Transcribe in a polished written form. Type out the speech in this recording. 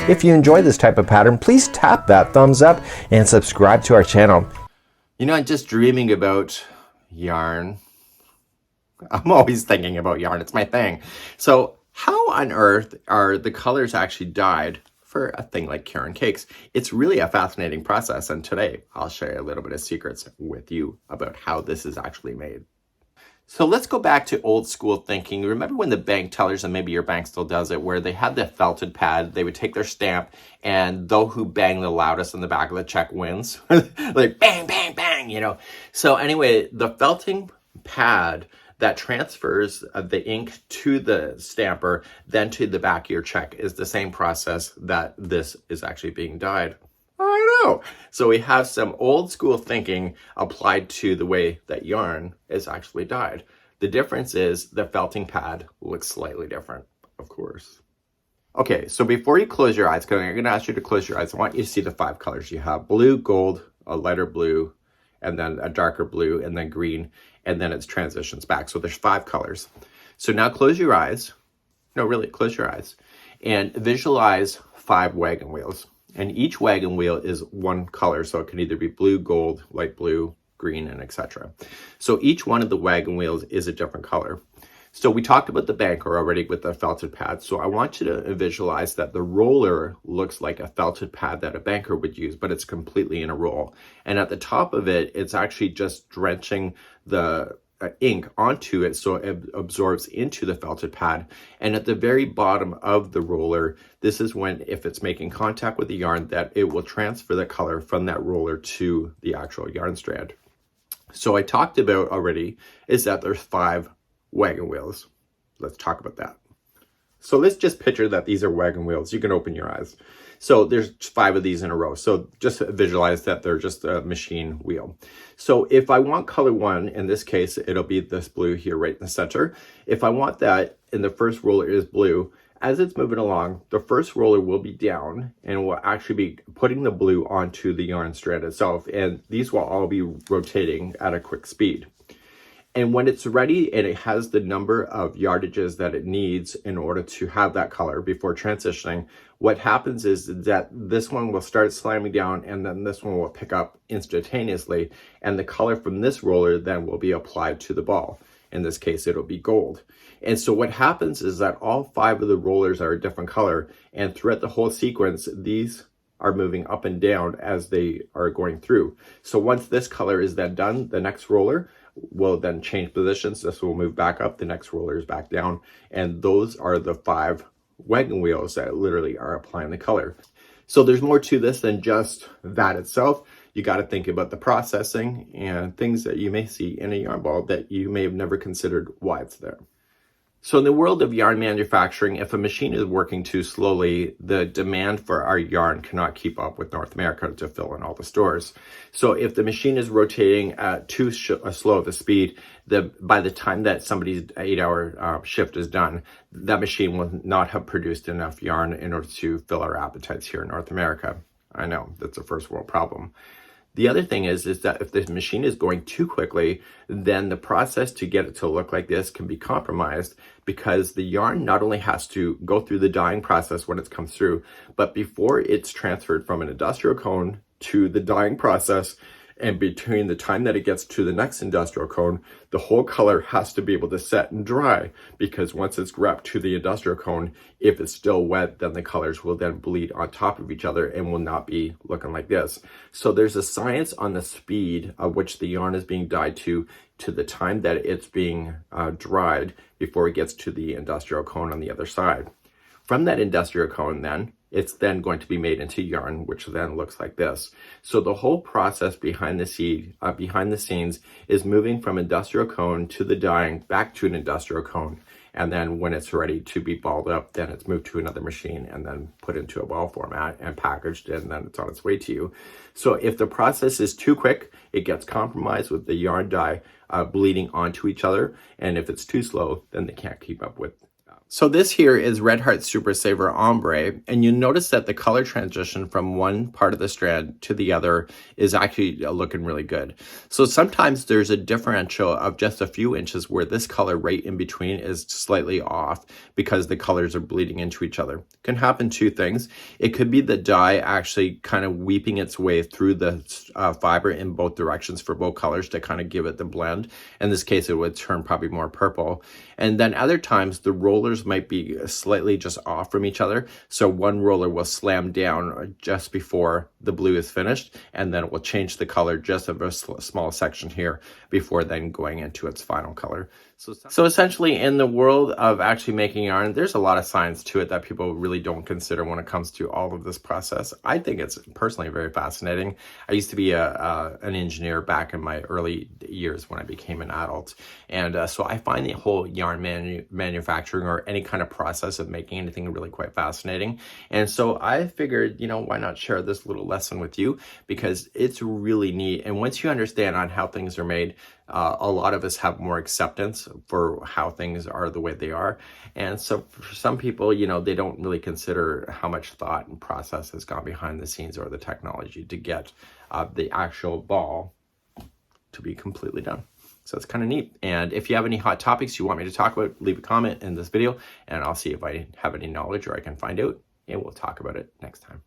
If you enjoy this type of pattern, please tap that thumbs up and subscribe to our channel. You know, I'm just dreaming about yarn. I'm always thinking about yarn. It's my thing. So how on earth are the colors actually dyed for a thing like Caron Cakes? It's really a fascinating process. And today I'll share a little bit of secrets with you about how this is actually made. So let's go back to old school thinking. Remember when the bank tellers, and maybe your bank still does it, where they had the felted pad, they would take their stamp, and those who bang the loudest on the back of the check wins. Like bang, bang, bang, you know. So anyway, the felting pad that transfers the ink to the stamper, then to the back of your check, is the same process that this is actually being dyed. I know. So we have some old school thinking applied to the way that yarn is actually dyed. The difference is the felting pad looks slightly different, of course. Okay, so before you close your eyes, because I'm going to ask you to close your eyes, I want you to see the 5 colors you have. Blue, gold, a lighter blue, and then a darker blue, and then green, and then it transitions back. So there's 5 colors. So now close your eyes. No, really, close your eyes. And visualize 5 wagon wheels. And each wagon wheel is one color, so it can either be blue, gold, light blue, green, and etc. So each one of the wagon wheels is a different color. So we talked about the banker already with the felted pad. So I want you to visualize that the roller looks like a felted pad that a banker would use, but it's completely in a roll. And at the top of it, it's actually just drenching the ink onto it so it absorbs into the felted pad. And at the very bottom of the roller, this is when, if it's making contact with the yarn, that it will transfer the color from that roller to the actual yarn strand. So I talked about already is that there's 5 wagon wheels. Let's talk about that. So let's just picture that these are wagon wheels. You can open your eyes. So there's 5 of these in a row. So just visualize that they're just a machine wheel. So if I want color 1, in this case, it'll be this blue here right in the center. If I want that, and the first roller is blue, as it's moving along, the first roller will be down and will actually be putting the blue onto the yarn strand itself. And these will all be rotating at a quick speed. And when it's ready and it has the number of yardages that it needs in order to have that color before transitioning, what happens is that this one will start slamming down and then this one will pick up instantaneously. And the color from this roller then will be applied to the ball. In this case, it'll be gold. And so what happens is that all 5 of the rollers are a different color. And throughout the whole sequence, these are moving up and down as they are going through. So once this color is then done, the next roller will then change positions. This will move back up, the next roller is back down, and those are the 5 wagon wheels that literally are applying the color. So there's more to this than just that itself. You got to think about the processing and things that you may see in a yarn ball that you may have never considered why it's there. So in the world of yarn manufacturing, if a machine is working too slowly, the demand for our yarn cannot keep up with North America to fill in all the stores. So if the machine is rotating at too slow of a speed, by the time that somebody's 8-hour shift is done, that machine will not have produced enough yarn in order to fill our appetites here in North America. I know, that's a first world problem. The other thing is that if the machine is going too quickly, then the process to get it to look like this can be compromised because the yarn not only has to go through the dyeing process when it comes through, but before it's transferred from an industrial cone to the dyeing process, and between the time that it gets to the next industrial cone, the whole color has to be able to set and dry, because once it's wrapped to the industrial cone, if it's still wet, then the colors will then bleed on top of each other and will not be looking like this. So there's a science on the speed of which the yarn is being dyed to the time that it's being dried before it gets to the industrial cone on the other side. From that industrial cone then, it's then going to be made into yarn, which then looks like this. So the whole process behind the scenes is moving from industrial cone to the dyeing back to an industrial cone. And then when it's ready to be balled up, then it's moved to another machine and then put into a ball format and packaged, and then it's on its way to you. So if the process is too quick, it gets compromised with the yarn dye bleeding onto each other. And if it's too slow, then they can't keep up with So this here is Red Heart Super Saver Ombre, and you notice that the color transition from one part of the strand to the other is actually looking really good. So sometimes there's a differential of just a few inches where this color right in between is slightly off because the colors are bleeding into each other. It can happen two things. It could be the dye actually kind of weeping its way through the fiber in both directions for both colors to kind of give it the blend. In this case, it would turn probably more purple. And then other times the rollers might be slightly just off from each other. So one roller will slam down just before the blue is finished, and then it will change the color just of a small section here before then going into its final color. So essentially in the world of actually making yarn, there's a lot of science to it that people really don't consider when it comes to all of this process. I think it's personally very fascinating. I used to be an engineer back in my early years when I became an adult. And so I find the whole yarn manufacturing or any kind of process of making anything really quite fascinating. And so I figured, you know, why not share this little lesson with you, because it's really neat. And once you understand on how things are made, a lot of us have more acceptance for how things are the way they are. And so for some people, you know, they don't really consider how much thought and process has gone behind the scenes or the technology to get the actual ball to be completely done. So it's kind of neat. And if you have any hot topics you want me to talk about, leave a comment in this video and I'll see if I have any knowledge or I can find out, and we'll talk about it next time.